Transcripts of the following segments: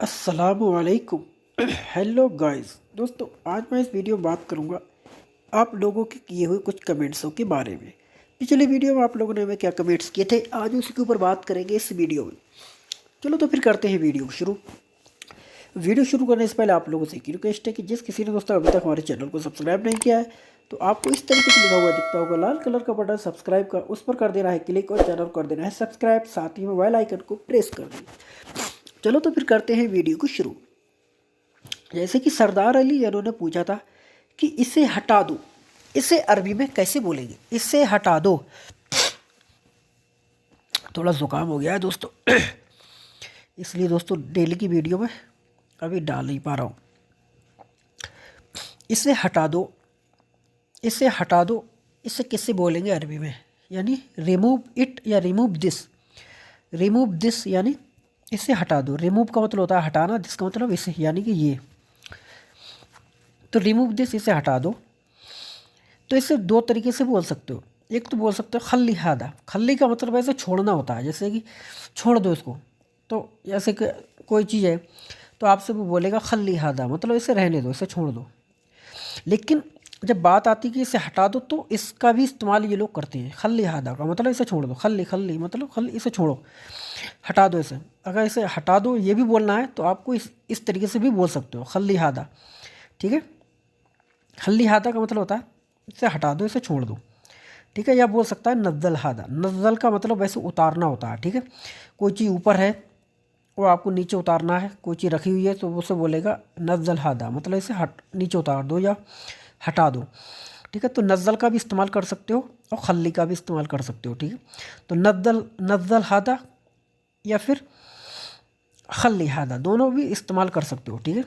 अस्सलामुअलैकुम। Hello guys, दोस्तों आज मैं इस वीडियो में बात करूंगा आप लोगों के किए हुए कुछ कमेंट्सों के बारे में। पिछले वीडियो में आप लोगों ने हमें क्या कमेंट्स किए थे, आज उसी के ऊपर बात करेंगे इस वीडियो में। चलो तो फिर करते हैं वीडियो शुरू। वीडियो शुरू करने से पहले आप लोगों से एक रिक्वेस्ट है कि जिस किसी ने दोस्तों अभी तक हमारे चैनल को सब्सक्राइब नहीं किया है तो आपको इस तरीके से लिखा हुआ दिखता होगा लाल कलर का बटन सब्सक्राइब का, उस पर कर देना है क्लिक और चैनल कर देना है सब्सक्राइब, साथ ही में बेल आइकन को प्रेस कर देना। चलो तो फिर करते हैं वीडियो को शुरू। जैसे कि सरदार अली इन्होंने पूछा था कि इसे हटा दो, इसे अरबी में कैसे बोलेंगे, इसे हटा दो। थोड़ा जुकाम हो गया है दोस्तों इसलिए दोस्तों डेली की वीडियो में अभी डाल नहीं पा रहा हूँ। इसे हटा दो, इसे हटा दो, इसे किससे बोलेंगे अरबी में, यानी रिमूव इट या रिमूव दिस। रिमूव दिस यानी इसे हटा दो। रिमूव का मतलब होता है हटाना, दिस का मतलब इसे यानी कि ये। तो रिमूव दिस, इसे हटा दो। तो इसे दो तरीके से बोल सकते हो। एक तो बोल सकते हो खल्ली हादा। खल्ली का मतलब ऐसे छोड़ना होता है, जैसे कि छोड़ दो इसको। तो जैसे कि कोई चीज़ है तो आपसे वो बोलेगा खल्ली हादा, मतलब इसे रहने दो, इसे छोड़ दो। लेकिन जब बात आती है कि इसे हटा दो तो इसका भी इस्तेमाल ये लोग करते हैं। खल्ली हादा का मतलब इसे छोड़ दो, खल्ली खल्ली मतलब खल्ली, इसे छोड़ो, हटा दो इसे। अगर इसे हटा दो ये भी बोलना है तो आपको इस तरीके से भी बोल सकते हो, खल्ली हादा। ठीक है, खल्ली हादा का मतलब होता है इसे हटा दो, इसे छोड़ दो। ठीक है, या बोल सकता है नज़ल हादा। नज़ल का मतलब वैसे उतारना होता है। ठीक है, कोई चीज़ ऊपर है वो आपको नीचे उतारना है, कोई चीज़ रखी हुई है तो उसे बोलेगा नज़ल हादा, मतलब इसे नीचे उतार दो या हटा दो। ठीक है, तो नज़ल का भी इस्तेमाल कर सकते हो और खल्ली का भी इस्तेमाल कर सकते हो। ठीक है, तो नज़ल हादा या फिर खल्ली हादा दोनों भी इस्तेमाल कर सकते हो। ठीक है,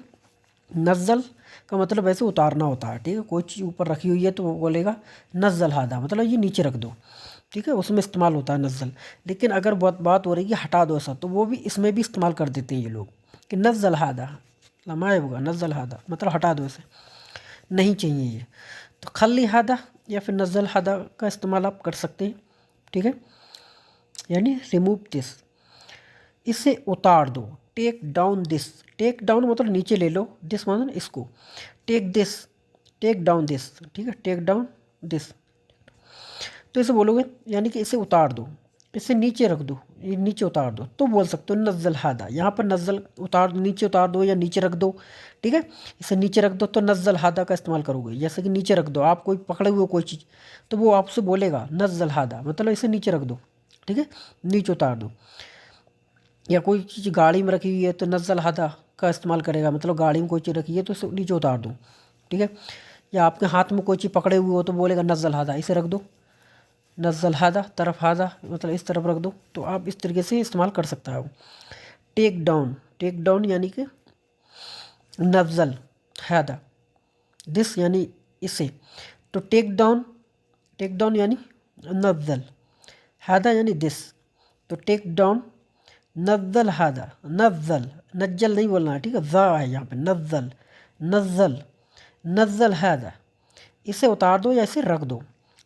नज़ल का मतलब ऐसे उतारना होता है। ठीक है, कोई चीज़ ऊपर रखी हुई है तो वो बोलेगा नज़ल हादा, मतलब ये नीचे रख दो। ठीक है, उसमें इस्तेमाल होता है नज़ल। लेकिन अगर बात हो रही है हटा दो ऐसा, तो वो भी इसमें भी इस्तेमाल कर देते हैं ये लोग कि नज़ल हादा, लमाए होगा नज़ल हादा, मतलब हटा दो इसे, नहीं चाहिए ये। तो खल्ली हादा या फिर नज़ल हादा का इस्तेमाल आप कर सकते हैं। ठीक है, यानी रिमूव दिस, इसे उतार दो। Take down this, take down मतलब नीचे ले लो, दिस मतलब इसको। Take this, take down this. ठीक है, टेक डाउन दिस, तो इसे बोलोगे यानी कि इसे उतार दो, इसे नीचे रख दो, ये नीचे उतार दो, तो बोल सकते हो नज़ल हादा। यहाँ पर नज़ल उतार दो, नीचे उतार दो या नीचे रख दो। ठीक है, इसे नीचे रख दो तो नज़ल हादा का इस्तेमाल करोगे। जैसे कि नीचे रख दो, आप कोई पकड़े हुए कोई चीज़ तो वो आपसे बोलेगा नज़ल हादा, मतलब इसे नीचे रख दो। ठीक है, नीचे उतार दो। या कोई चीज़ गाड़ी में रखी हुई है तो नज़ल हादा का इस्तेमाल करेगा, मतलब गाड़ी में कोई चीज़ रखी है तो इसे नीचे उतार दो। ठीक है, या आपके हाथ में कोई चीज़ पकड़े हुए हो तो बोलेगा नज़ल हादा, इसे रख दो। नज़ल हादा, तरफ हादा मतलब इस तरफ रख दो। तो आप इस तरीके से इस्तेमाल कर सकता है। टेक डाउन, टेक डाउन यानी कि नज़ल हादा, दिस यानी इसे। तो टेक डाउन, टेक डाउन यानी नज़ल हादा यानी दिस। तो टेक डाउन नज़ल हादा, नज़ल, नज्जल नहीं बोलना है। ठीक है, ज़ा है यहाँ पे, नज़ल, नज़ल, नज़ल हादा, इसे उतार दो या इसे रख दो।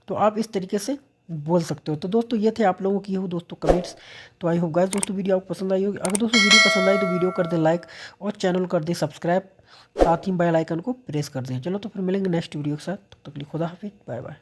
तो आप इस तरीके से बोल सकते हो। तो दोस्तों ये थे आप लोगों की हो दोस्तों कमेंट्स। तो आई होप गाइस दोस्तों वीडियो आपको पसंद आई होगी। अगर दोस्तों वीडियो पसंद आई तो वीडियो कर दें लाइक और चैनल कर दें सब्सक्राइब, साथ ही बेल आइकन को प्रेस कर दें। चलो तो फिर मिलेंगे नेक्स्ट वीडियो के साथ, तब तक के लिए खुदा हाफिज़, बाय बाय।